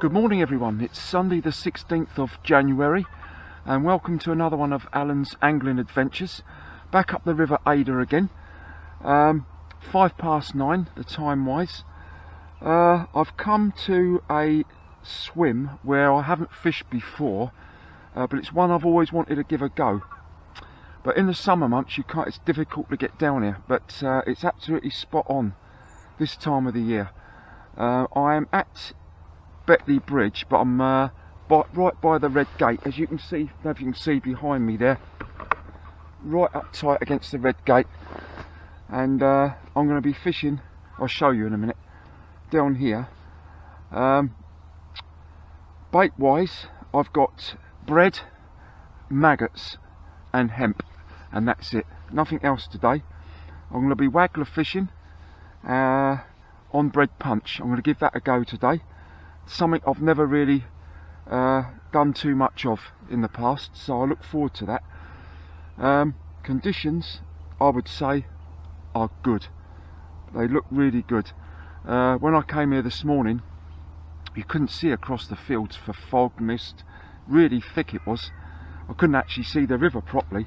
Good morning everyone, it's Sunday the 16th of January and welcome to another one of Alan's angling adventures. Back up the River Adur again, 9:05 the time wise. I've come to a swim where I haven't fished before, but it's one I've always wanted to give a go. But in the summer months it's difficult to get down here, but it's absolutely spot on this time of the year. I am at Betley Bridge, but I'm right by the red gate, as you can see. I don't know if you can see behind me there, right up tight against the red gate, and I'm going to be fishing. I'll show you in a minute down here. Bait wise, I've got bread, maggots and hemp, and that's it, nothing else today. I'm going to be waggler fishing on bread punch. I'm going to give that a go today. Something I've never really done too much of in the past, so I look forward to that. Conditions, I would say, are good. They look really good. When I came here this morning, you couldn't see across the fields for fog, mist, really thick it was. I couldn't actually see the river properly,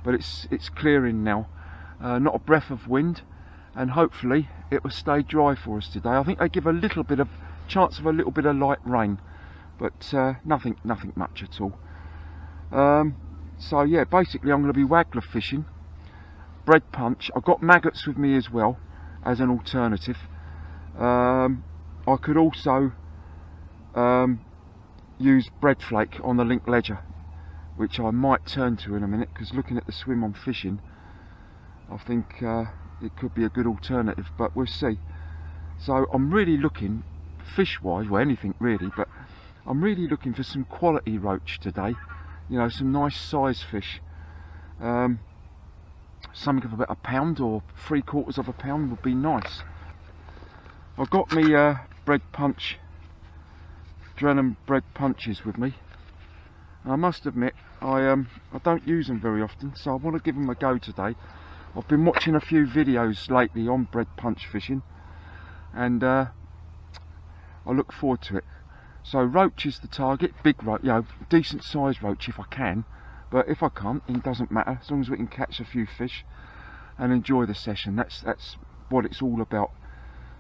but it's clearing now. Not a breath of wind, and hopefully it will stay dry for us today. I think they give a little bit of chance of a little bit of light rain, but nothing much at all. So yeah, basically I'm going to be waggler fishing, bread punch. I've got maggots with me as well as an alternative. I could also use bread flake on the link ledger, which I might turn to in a minute, because looking at the swim I'm fishing, I think it could be a good alternative, but we'll see. So I'm really looking, fish wise, well anything really, but I'm really looking for some quality roach today, you know, some nice size fish. Something of about a pound or 3/4 of a pound would be nice. I've got me bread punch, Drenham bread punches with me, and I must admit I don't use them very often, so I want to give them a go today. I've been watching a few videos lately on bread punch fishing, and I look forward to it. So roach is the target, big roach, you know, decent sized roach if I can, but if I can't, it doesn't matter, as long as we can catch a few fish and enjoy the session. That's what it's all about.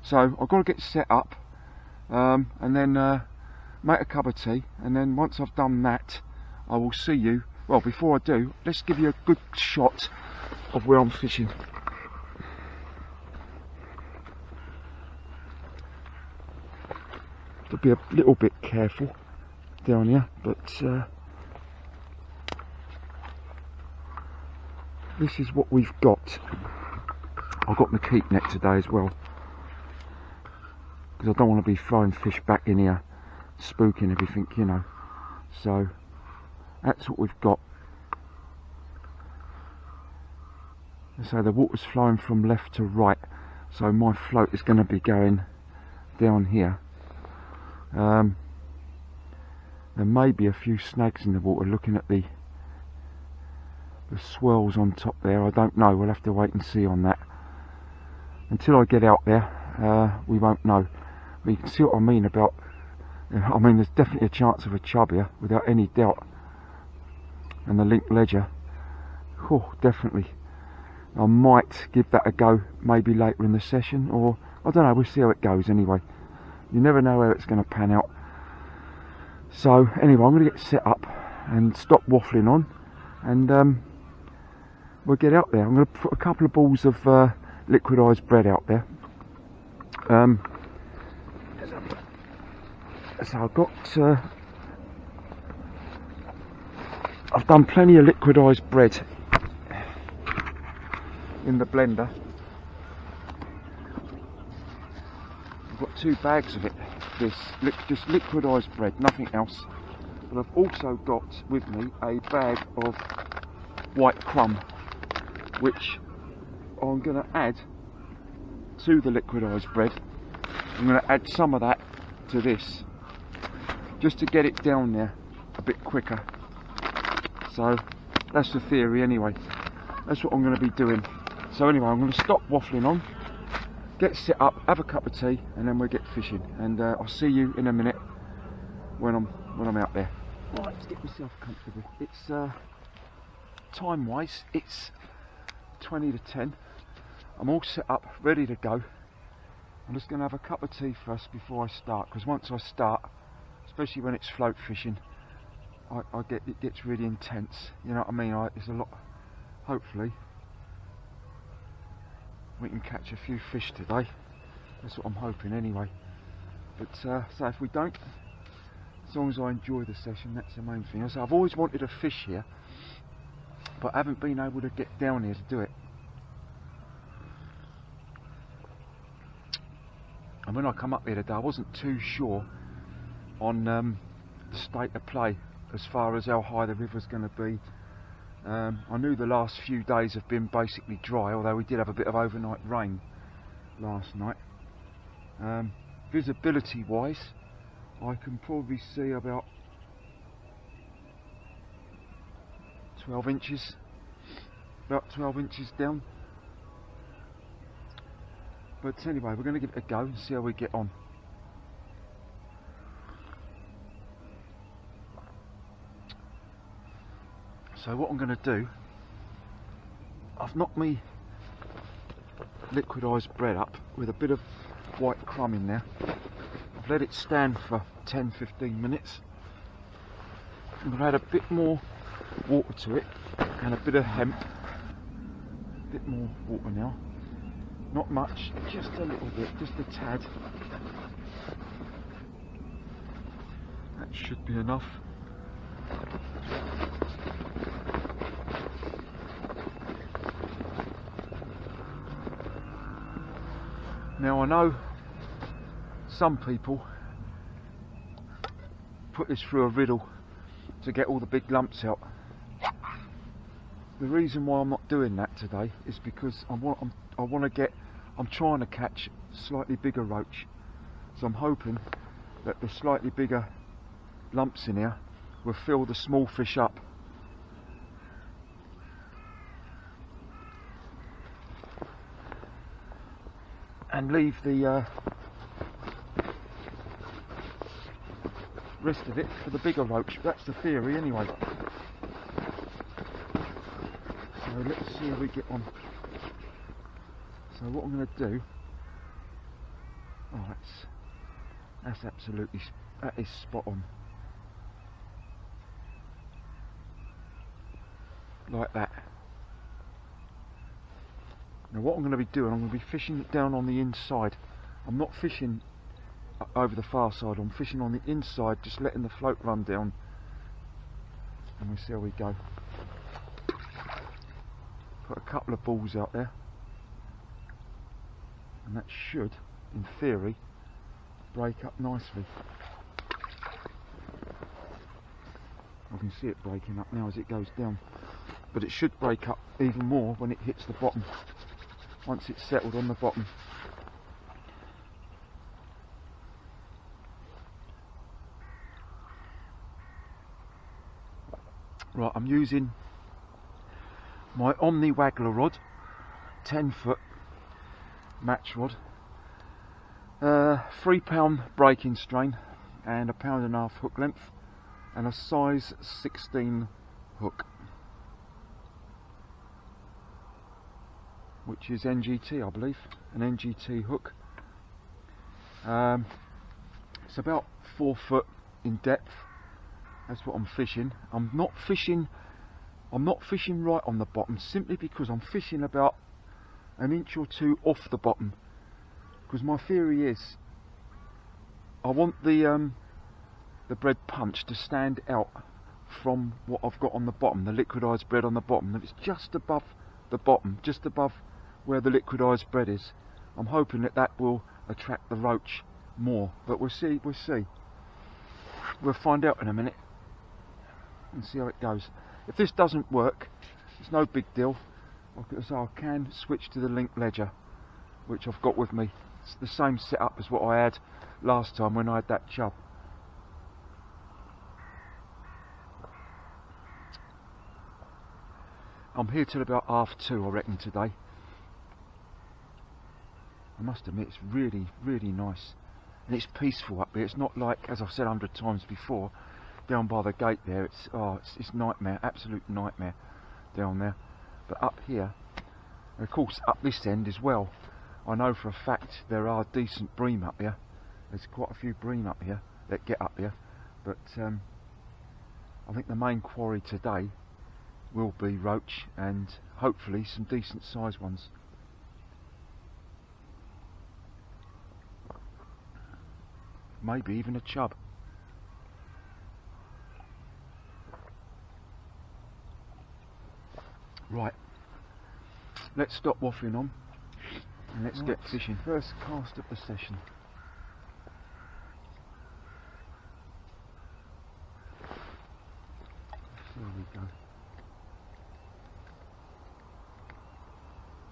So I've got to get set up, and then make a cup of tea, and then once I've done that, I will see you. Well, before I do, let's give you a good shot of where I'm fishing. To be a little bit careful down here, but this is what we've got. I've got my keep net today as well, because I don't want to be throwing fish back in here, spooking everything, you know. So that's what we've got. So the water's flowing from left to right, so my float is going to be going down here. There may be a few snags in the water, looking at the swirls on top there. I don't know, we'll have to wait and see on that. Until I get out there, we won't know. But you can see what I mean about, I mean, there's definitely a chance of a chub here, without any doubt. And the link ledger, oh, definitely. I might give that a go maybe later in the session, or I don't know, we'll see how it goes anyway. You never know how it's going to pan out. So anyway, I'm going to get set up and stop waffling on, and we'll get out there. I'm going to put a couple of balls of liquidised bread out there. So I've done plenty of liquidised bread in the blender. I've got 2 bags of it, just liquidised bread, nothing else. But I've also got with me a bag of white crumb, which I'm going to add to the liquidised bread. I'm going to add some of that to this, just to get it down there a bit quicker. So that's the theory anyway. That's what I'm going to be doing. So anyway, I'm going to stop waffling on, get set up, have a cup of tea, and then we'll get fishing. And I'll see you in a minute when I'm out there. Right, let's get myself comfortable. It's time-wise, it's 20 to 10. I'm all set up, ready to go. I'm just going to have a cup of tea first before I start, because once I start, especially when it's float fishing, it gets really intense. You know what I mean? There's a lot. Hopefully, we can catch a few fish today. That's what I'm hoping anyway. But so if we don't, as long as I enjoy the session, that's the main thing. So I've always wanted to fish here, but I haven't been able to get down here to do it. And when I come up here today, I wasn't too sure on the state of play as far as how high the river's going to be. I knew the last few days have been basically dry, although we did have a bit of overnight rain last night. Visibility wise, I can probably see about 12 inches, about 12 inches down. But anyway, we're going to give it a go and see how we get on. So what I'm going to do, I've knocked me liquidised bread up with a bit of white crumb in there. I've let it stand for 10-15 minutes. I'm going to add a bit more water to it and a bit of hemp. A bit more water now. Not much, just a little bit, just a tad. That should be enough. Now I know some people put this through a riddle to get all the big lumps out. The reason why I'm not doing that today is because I'm trying to catch slightly bigger roach. So I'm hoping that the slightly bigger lumps in here will fill the small fish up. And leave the rest of it for the bigger roach. That's the theory anyway. So let's see how we get on. So what I'm going to do, that is spot on. Like that. Now what I'm going to be doing, I'm going to be fishing it down on the inside. I'm not fishing over the far side, I'm fishing on the inside, just letting the float run down. And we'll see how we go. Put a couple of balls out there. And that should, in theory, break up nicely. I can see it breaking up now as it goes down. But it should break up even more when it hits the bottom. Once it's settled on the bottom. Right, I'm using my Omni Waggler rod, 10-foot match rod, 3-pound breaking strain and a 1.5 pound hook length and a size 16 hook, which is NGT, I believe, an NGT hook. It's about 4 foot in depth. That's what I'm fishing. I'm not fishing right on the bottom, simply because I'm fishing about an inch or two off the bottom. Because my theory is, I want the the bread punch to stand out from what I've got on the bottom, the liquidised bread on the bottom. And it's just above the bottom, just above where the liquidised bread is. I'm hoping that that will attract the roach more, but we'll see. We'll find out in a minute and see how it goes. If this doesn't work, it's no big deal, because I can switch to the link ledger, which I've got with me. It's the same setup as what I had last time when I had that chub. I'm here till about 2:30, I reckon, today. I must admit, it's really, really nice. And it's peaceful up here. It's not like, as I've said 100 times before, down by the gate there. It's nightmare, absolute nightmare down there. But up here, and of course up this end as well, I know for a fact there are decent bream up here. There's quite a few bream up here that get up here. But I think the main quarry today will be roach, and hopefully some decent sized ones. Maybe even a chub. Right, let's stop waffling on and let's get fishing. First cast of the session. There we go.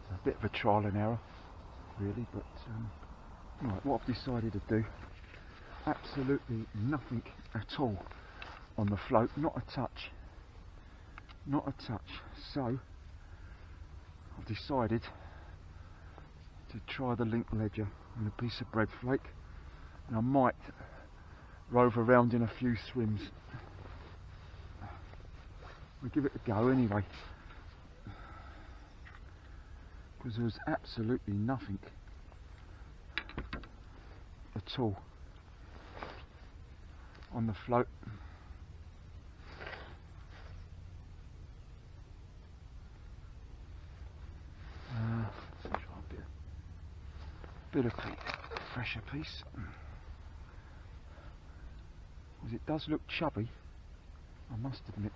It's a bit of a trial and error, really, but right, what I've decided to do, absolutely nothing at all on the float, not a touch, not a touch. So I've decided to try the link ledger with a piece of bread flake, and I might rove around in a few swims. We'll give it a go anyway, because there was absolutely nothing at all on the float. Try a bit of fresher piece, because it does look chubby, I must admit.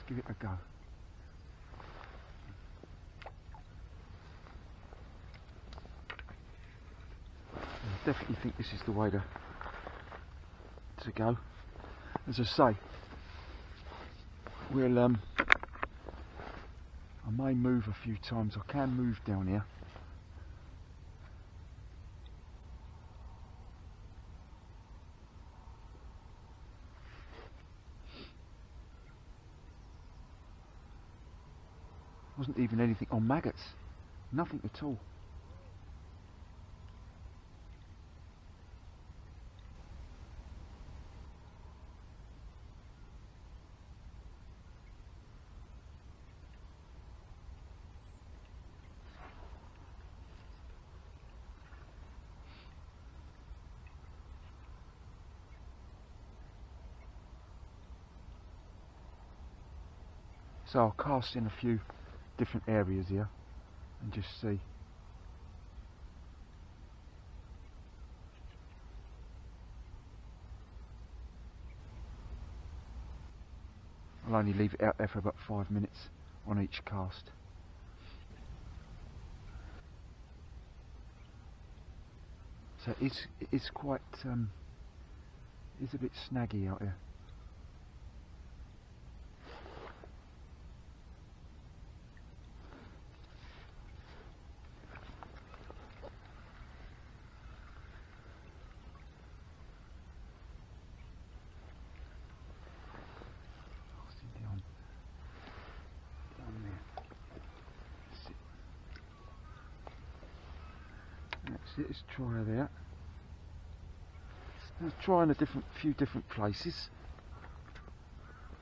Give it a go. I definitely think this is the way to go. As I say, we'll I may move a few times. I can move down here. Wasn't even anything on maggots, nothing at all. So I'll cast in a few different areas here and just see. I'll only leave it out there for about 5 minutes on each cast. So it's quite it's a bit snaggy out here. Let's try that. Let's try in a few different places,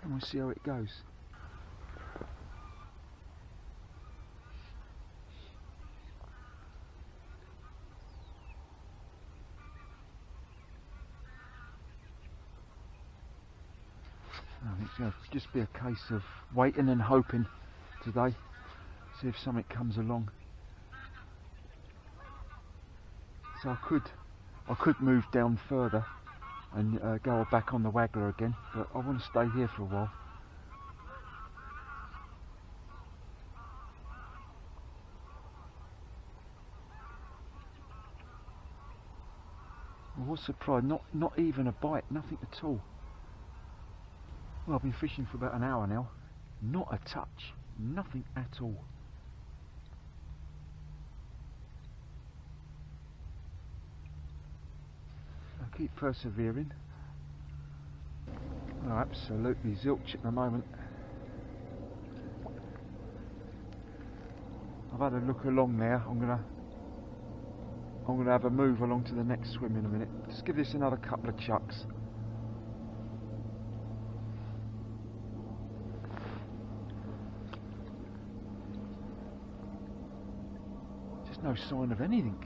and we'll see how it goes. I think it's going to just be a case of waiting and hoping today, see if something comes along. So I could move down further and go back on the waggler again, but I want to stay here for a while. I was surprised, not even a bite, nothing at all. Well, I've been fishing for about an hour now, not a touch, nothing at all. I keep persevering. Oh, absolutely zilch at the moment. I've had a look along there. I'm gonna have a move along to the next swim in a minute. Just give this another couple of chucks. Just no sign of anything.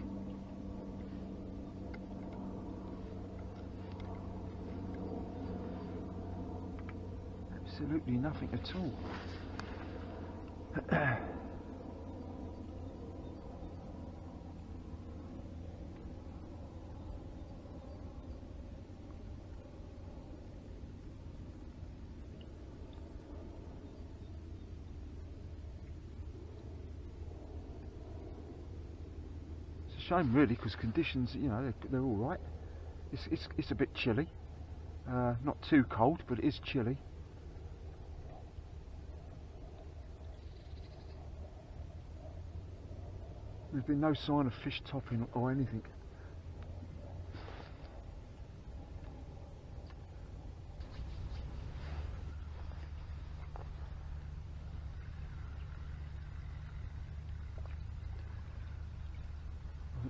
Absolutely nothing at all. Shame really, because conditions, you know, they're all right. It's a bit chilly, not too cold, but it is chilly. There's been no sign of fish topping or anything.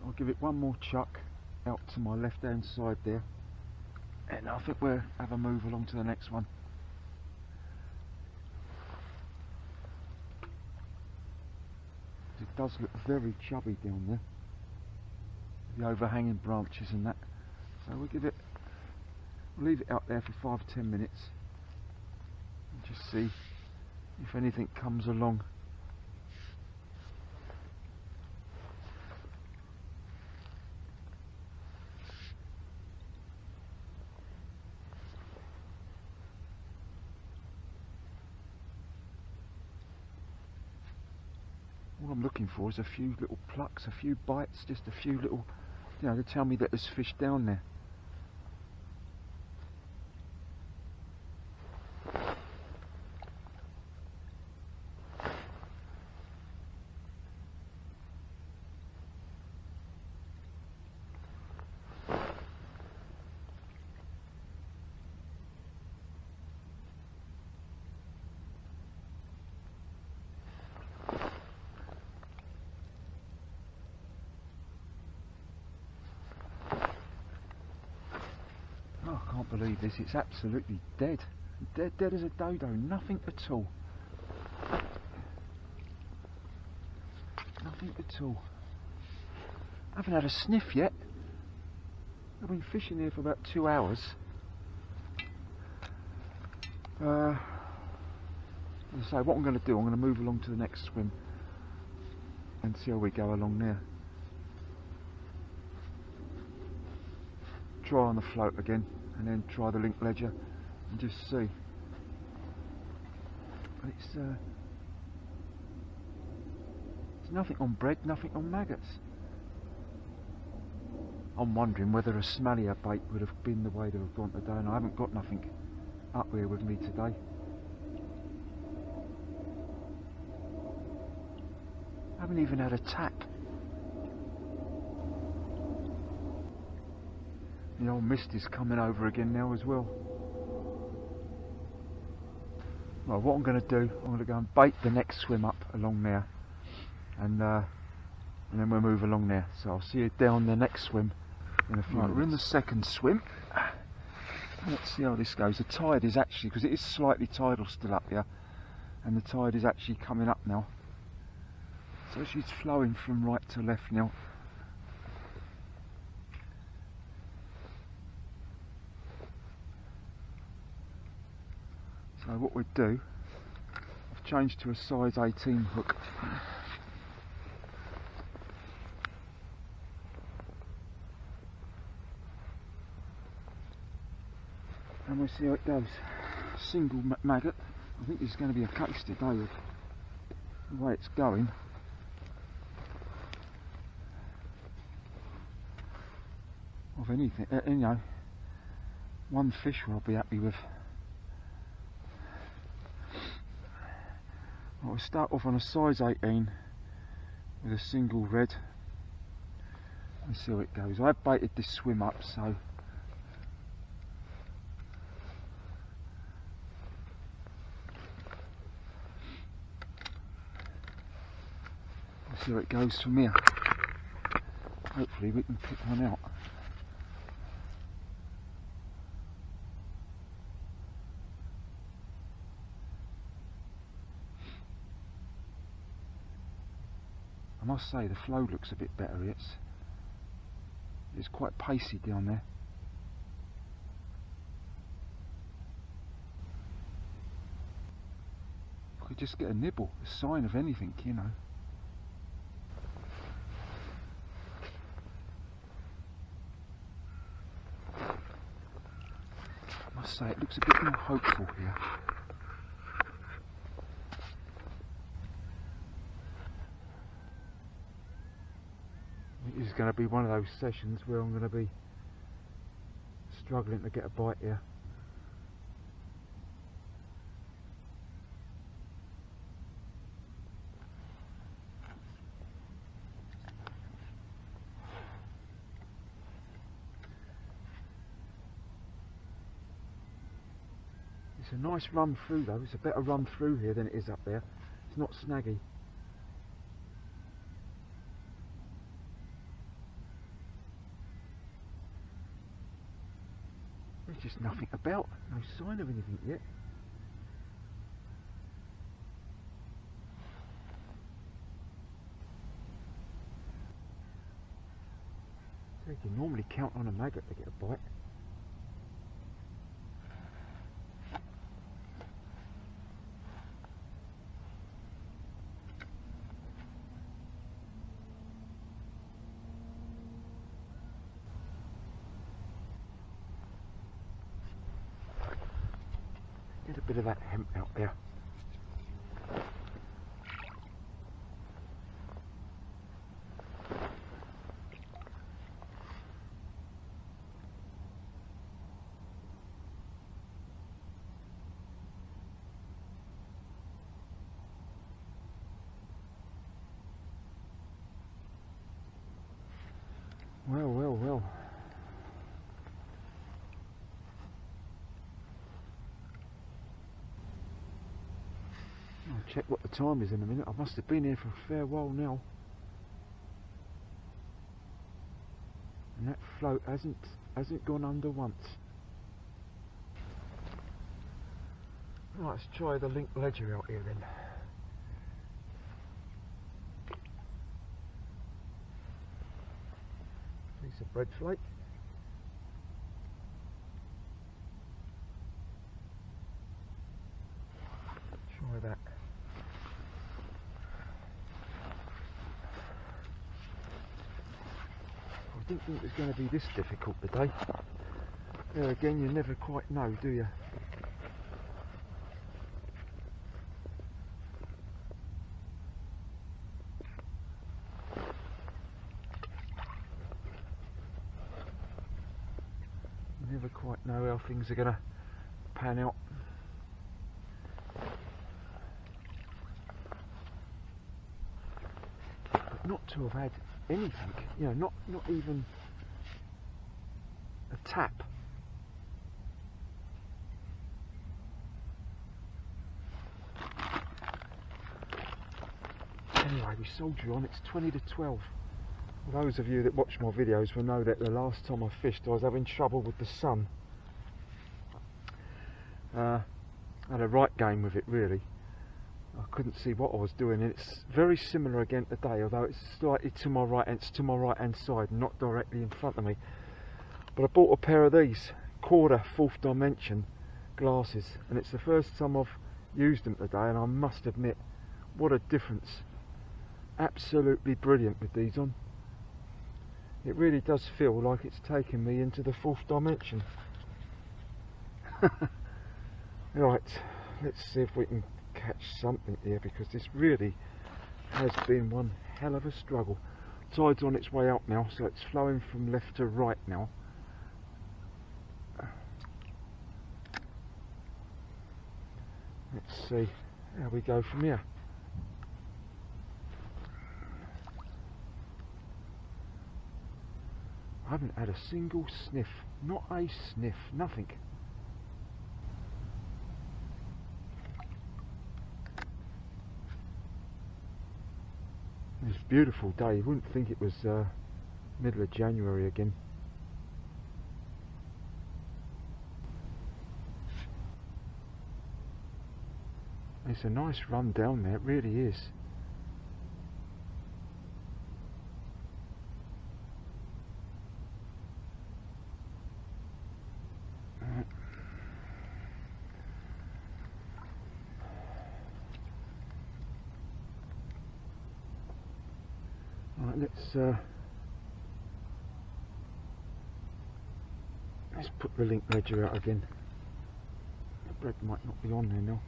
I'll give it one more chuck out to my left hand side there, and I think we'll have a move along to the next one. It does look very chubby down there, the overhanging branches and that, so we'll leave it out there for 5-10 minutes and just see if anything comes along. All I'm looking for is a few little plucks, a few bites, just a few little, you know, to tell me that there's fish down there. Oh, I can't believe this, it's absolutely dead. Dead as a dodo, nothing at all. Nothing at all. I haven't had a sniff yet. I've been fishing here for about 2 hours. As I say, what I'm going to do, I'm going to move along to the next swim and see how we go along there. Try on the float again and then try the link ledger and just see. It's nothing on bread, nothing on maggots. I'm wondering whether a smellier bait would have been the way to have gone today, and I haven't got nothing up here with me today. I haven't even had a tap. The old mist is coming over again now as well. Well, what I'm going to do, I'm going to go and bait the next swim up along there, and then we'll move along there. So I'll see you down the next swim in a few minutes. We're in the second swim. Let's see how this goes. The tide is actually, because it is slightly tidal still up here, and the tide is actually coming up now. So she's flowing from right to left now. So what we'd do, I've changed to a size 18 hook. And we'll see how it goes. Single maggot. I think this is going to be a case today of the way it's going. Of anything, you know, one fish I'll be happy with. I'll start off on a size 18 with a single red and see how it goes. I've baited this swim up, so we'll see how it goes from here. Hopefully we can pick one out. I must say the flow looks a bit better. It's quite pacey down there. If I could just get a nibble, a sign of anything, you know. I must say it looks a bit more hopeful here. This is going to be one of those sessions where I'm going to be struggling to get a bite here. It's a nice run through though. It's a better run through here than it is up there. It's not snaggy. There's just nothing about, no sign of anything yet. So you can normally count on a maggot to get a bite. Get a bit of that hemp out there. Well. I'll check what the time is in a minute. I must have been here for a fair while now. And that float hasn't gone under once. Right, let's try the link ledger out here then. Piece of bread flake. Try that. I didn't think it was going to be this difficult today. There again, you never quite know, do you? You never quite know how things are going to pan out. But not to have had anything, you know, not even a tap. Anyway, we soldier on. It's 20 to 12. Those of you that watch my videos will know that the last time I fished I was having trouble with the sun. I had a right game with it really. I couldn't see what I was doing, and it's very similar again today, although it's slightly to my right, and it's to my right hand side, not directly in front of me. But I bought a pair of these, quarter 4th dimension glasses, and it's the first time I've used them today, and I must admit, what a difference. Absolutely brilliant with these on. It really does feel like it's taking me into the fourth dimension. Right, let's see if we can catch something here, because this really has been one hell of a struggle. Tide's on its way up now, so it's flowing from left to right now. Let's see how we go from here. I haven't had a single sniff, not a sniff, nothing. It's a beautiful day. You wouldn't think it was middle of January again. It's a nice run down there, it really is. Right, let's put the link ledger out again. The bread might not be on there now.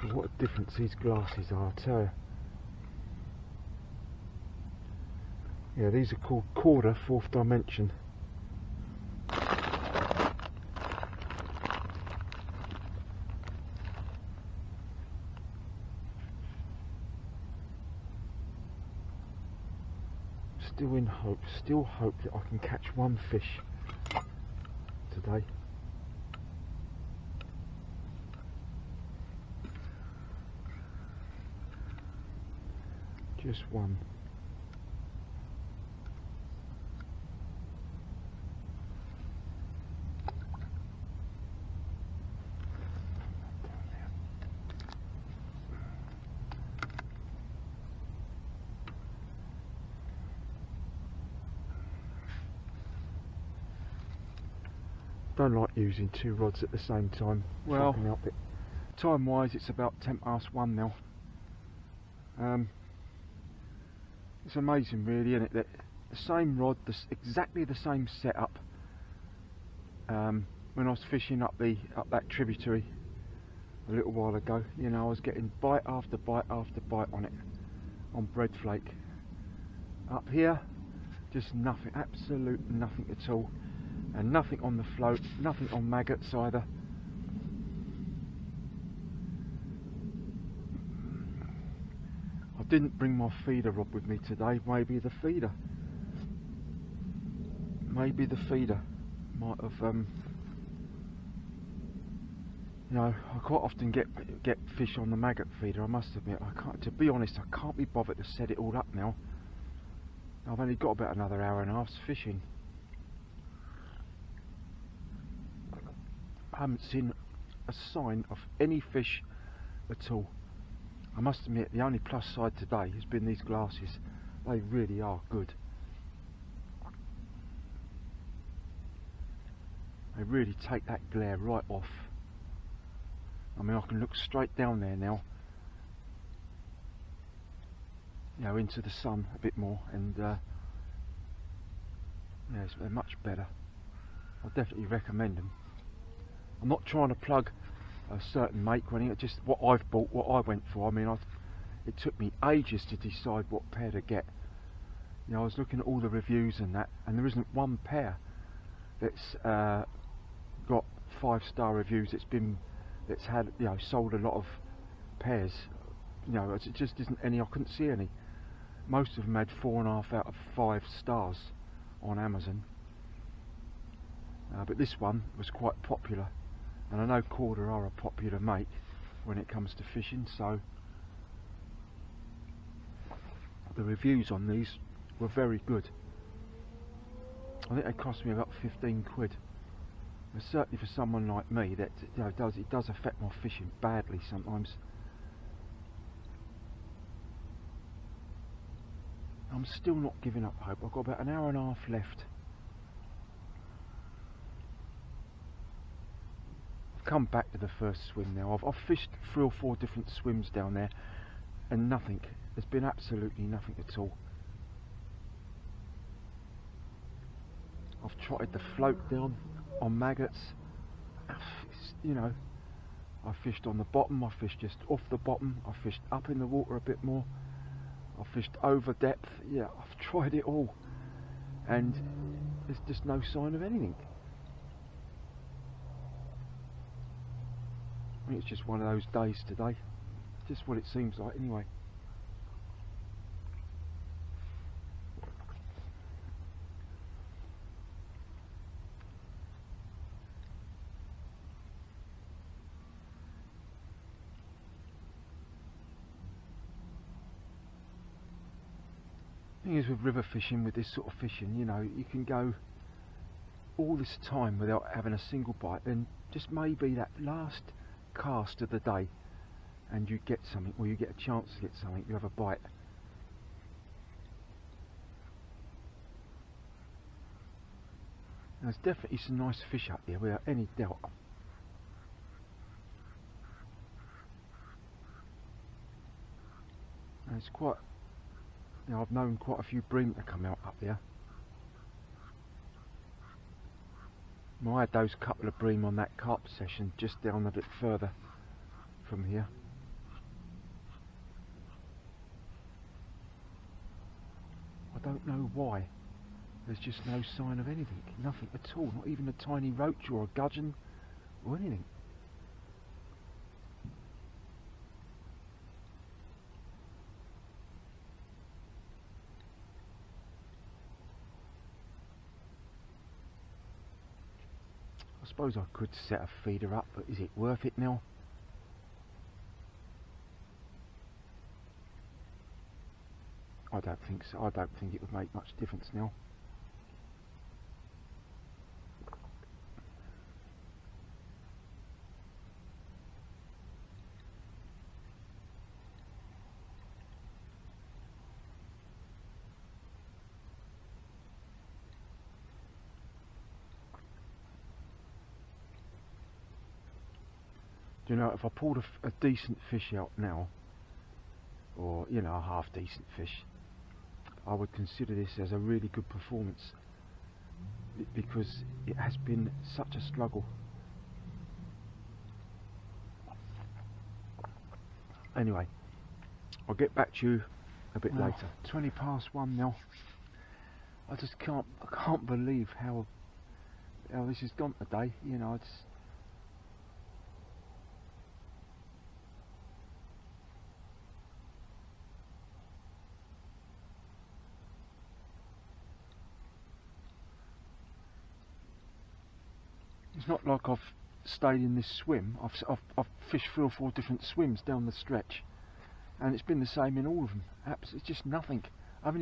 No. What a difference these glasses are, I tell you. Yeah, these are called quarter fourth dimension. Still hope that I can catch one fish today. Just one. Don't like using two rods at the same time. Well, time wise it's about 1:10 now. It's amazing really, isn't it, that the same rod, exactly the same setup, when I was fishing up that tributary a little while ago, you know, I was getting bite after bite after bite on it, on bread flake. Up here, just nothing, absolute nothing at all. And nothing on the float, nothing on maggots either. I didn't bring my feeder rod with me today. Maybe the feeder might have, you know, I quite often get fish on the maggot feeder, I must admit. I can't, to be honest, I can't be bothered to set it all up now. I've only got about another hour and a half's fishing. I haven't seen a sign of any fish at all. I must admit, the only plus side today has been these glasses. They really are good. They really take that glare right off. I mean, I can look straight down there now, you know, into the sun a bit more, and yeah, they're much better. I definitely recommend them. I'm not trying to plug a certain make or anything, it's just what I've bought, what I went for. I mean, it took me ages to decide what pair to get. You know, I was looking at all the reviews and that, and there isn't one pair that's got 5-star reviews that's had, you know, sold a lot of pairs. You know, it just isn't any. I couldn't see any. Most of them had 4.5 out of 5 stars on Amazon. But this one was quite popular, and I know Quarter are a popular make when it comes to fishing, so the reviews on these were very good. I think they cost me about 15 quid. But certainly for someone like me, that, you know, it does affect my fishing badly sometimes. I'm still not giving up hope. I've got about an hour and a half left. I've come back to the first swim now. I've fished 3 or 4 different swims down there and nothing. There's been absolutely nothing at all. I've tried to float down on maggots. You know, I fished on the bottom, I fished just off the bottom, I fished up in the water a bit more, I fished over depth. Yeah, I've tried it all and there's just no sign of anything. I mean, it's just one of those days today, just what it seems like anyway. The thing is with river fishing, with this sort of fishing, you know, you can go all this time without having a single bite, then just maybe that last cast of the day and you get something, or you get a chance to get something, you have a bite. There's definitely some nice fish up there without any doubt. And it's quite, you know, I've known quite a few bream to come out up there. I had those couple of bream on that carp session just down a bit further from here. I don't know why. There's just no sign of anything, nothing at all, not even a tiny roach or a gudgeon or anything. I suppose I could set a feeder up, but is it worth it now? I don't think so. I don't think it would make much difference now. Do you know, if I pulled a decent fish out now, or you know, a half decent fish, I would consider this as a really good performance, because it has been such a struggle. Anyway, I'll get back to you a bit later. 20 past 1 now. I just can't believe how this has gone today. You know, it's not like I've stayed in this swim. I've fished 3 or 4 different swims down the stretch, and it's been the same in all of them. It's just nothing. I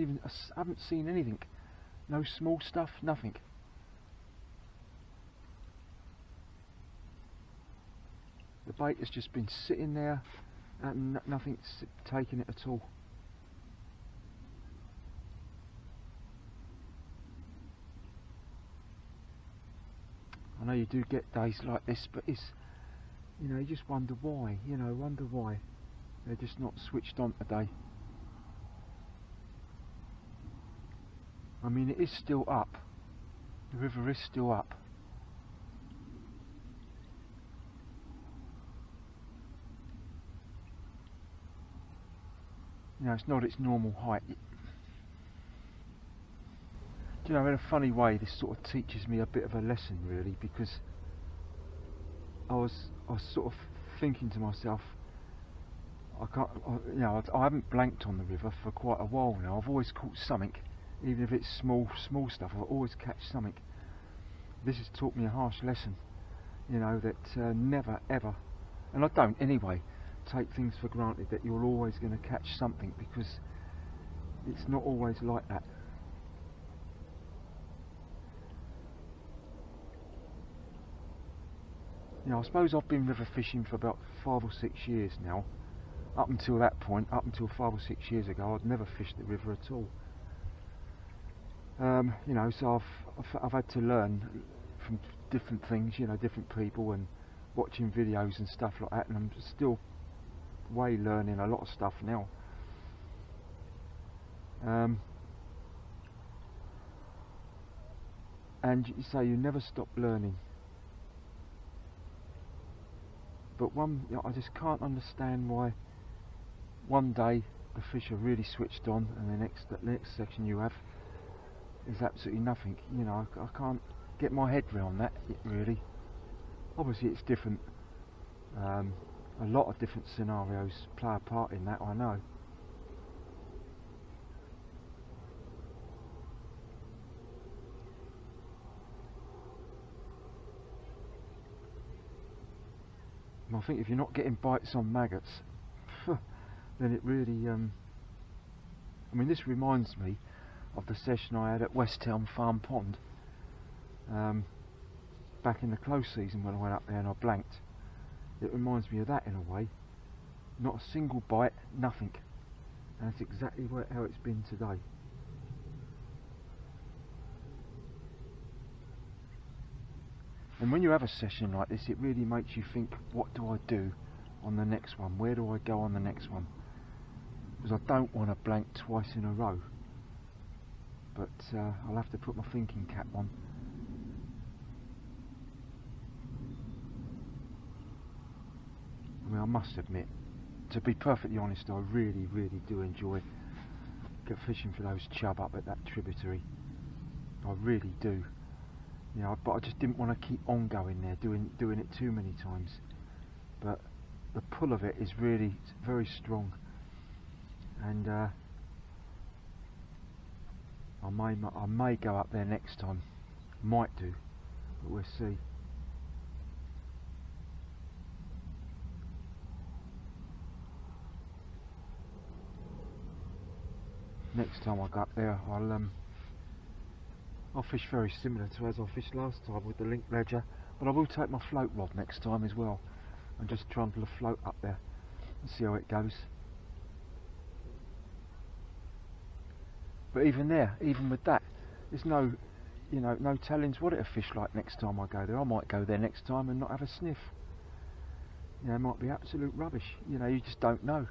haven't seen anything. No small stuff, nothing. The bait has just been sitting there and nothing's taken it at all. I know you do get days like this, but it's, you know, you just wonder why, you know, wonder why they're just not switched on today. I mean, it is still up, the river is still up. You know, it's not its normal height. Do you know, in a funny way, this sort of teaches me a bit of a lesson, really, because I was sort of thinking to myself, you know, I haven't blanked on the river for quite a while now. I've always caught something, even if it's small stuff. I always catch something. This has taught me a harsh lesson, you know, that never ever, and I don't anyway, take things for granted that you're always going to catch something, because it's not always like that. You know, I suppose I've been river fishing for about 5 or 6 years now. Up until that point, up until 5 or 6 years ago, I'd never fished the river at all. You know, so I've had to learn from different things, you know, different people, and watching videos and stuff like that, and I'm still learning a lot of stuff now. And you say you never stop learning, but you know, I just can't understand why one day the fish are really switched on and the next section you have is absolutely nothing. You know, I can't get my head around that, really. Obviously it's different, a lot of different scenarios play a part in that, I know. And I think if you're not getting bites on maggots, then it really, I mean, this reminds me of the session I had at West Elm Farm Pond back in the close season when I went up there and I blanked. It reminds me of that in a way. Not a single bite, nothing. And that's exactly how it's been today. And when you have a session like this, it really makes you think, what do I do on the next one? Where do I go on the next one? Because I don't want to blank twice in a row. But I'll have to put my thinking cap on. I mean, I must admit, to be perfectly honest, I really do enjoy fishing for those chub up at that tributary. I really do. You know, but I just didn't want to keep on going there, doing it too many times. But the pull of it is really very strong, and I may go up there next time. Might do, but we'll see. Next time I go up there, I'll fish very similar to as I fished last time with the link ledger, but I will take my float rod next time as well and just trundle a float up there and see how it goes. But even with that, there's no, you know, no tellings what it'll fish like next time I go there. I might go there next time and not have a sniff. You know, it might be absolute rubbish. You know, you just don't know.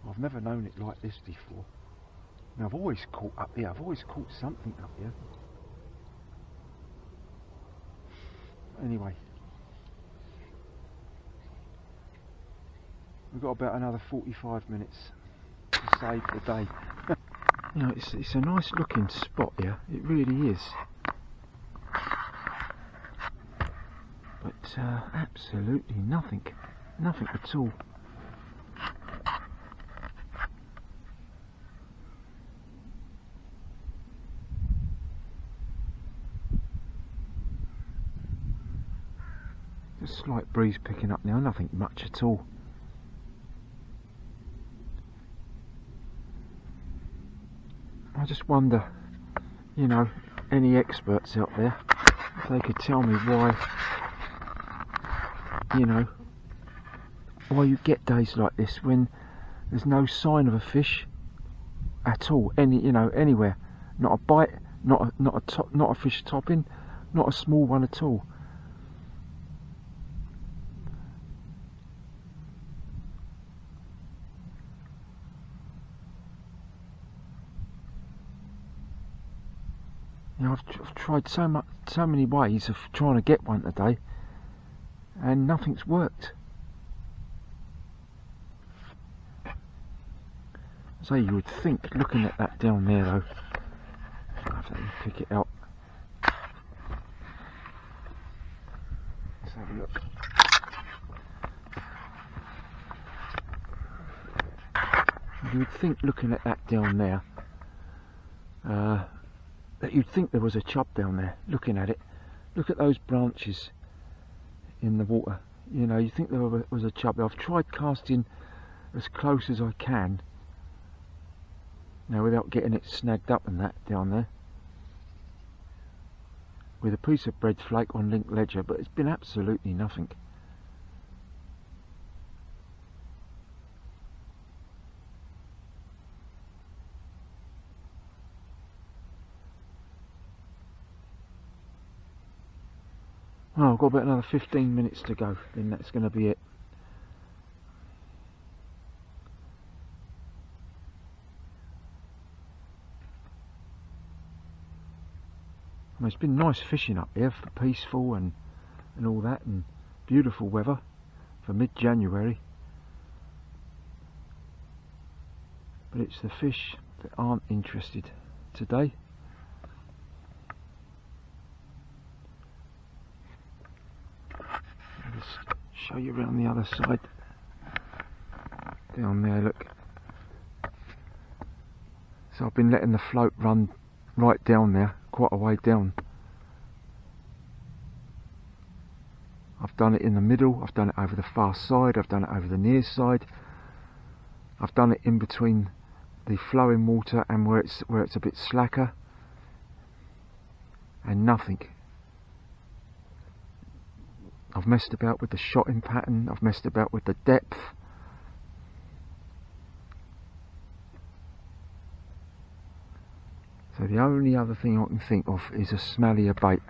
I've never known it like this before. Now, I've always caught up here. I've always caught something up here. Anyway, we've got about another 45 minutes to save the day. You know, it's a nice looking spot here. It really is. But absolutely nothing at all. A slight breeze picking up now, nothing much at all. I just wonder, you know, any experts out there, if they could tell me why, you know, why you get days like this when there's no sign of a fish at all, anywhere, not a bite, not a fish topping, not a small one at all. You know, I've tried so many ways of trying to get one today, and nothing's worked. So you would think, looking at that down there though, I'll have to pick it out. Let's have a look. You would think, looking at that down there, that you'd think there was a chub down there. Looking at it, look at those branches in the water. You know, you think there was a chub there. I've tried casting as close as I can now without getting it snagged up and that down there with a piece of bread flake on link ledger, but it's been absolutely nothing. Oh, I've got about another 15 minutes to go, then that's going to be it. I mean, it's been nice fishing up here, peaceful and all that, and beautiful weather for mid-January. But it's the fish that aren't interested today. I'll just show you around the other side. Down there, look. So I've been letting the float run right down there, quite a way down. I've done it in the middle, I've done it over the far side, I've done it over the near side, I've done it in between the flowing water and where it's a bit slacker, and nothing. I've messed about with the shotting pattern, I've messed about with the depth. So the only other thing I can think of is a smellier bait.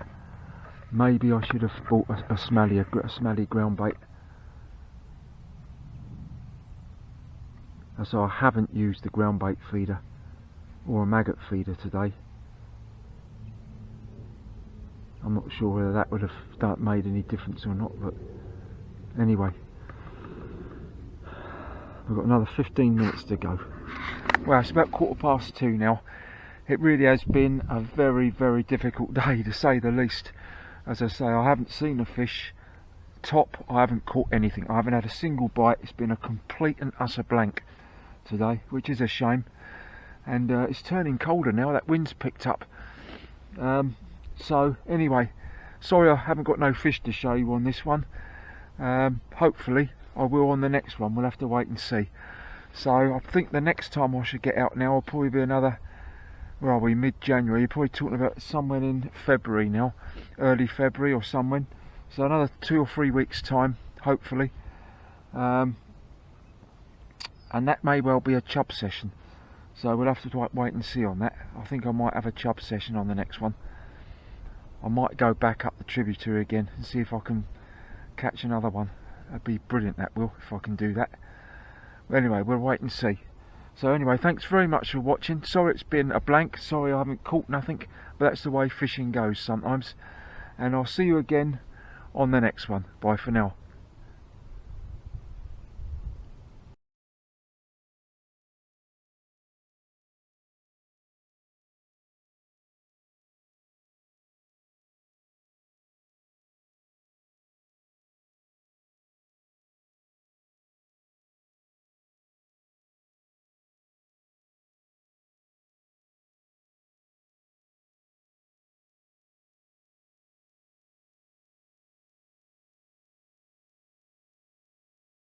Maybe I should have bought a smelly ground bait. So I haven't used the ground bait feeder or a maggot feeder today. I'm not sure whether that would have made any difference or not, but anyway, we've got another 15 minutes to go. Well, it's about 2:15 now. It really has been a very, very difficult day, to say the least. As I say, I haven't seen a fish top, I haven't caught anything, I haven't had a single bite. It's been a complete and utter blank today, which is a shame. And it's turning colder now, that wind's picked up. So anyway, sorry I haven't got no fish to show you on this one. Hopefully I will on the next one, we'll have to wait and see. So I think the next time I should get out now will probably be another, where are we, mid-January, you're probably talking about somewhere in February now, early February or somewhere. So another 2 or 3 weeks time, hopefully. And that may well be a chub session. So we'll have to wait and see on that. I think I might have a chub session on the next one. I might go back up the tributary again and see if I can catch another one. That'd be brilliant, that will, if I can do that. But anyway, we'll wait and see. So anyway, thanks very much for watching. Sorry it's been a blank, sorry I haven't caught nothing, but that's the way fishing goes sometimes. And I'll see you again on the next one. Bye for now.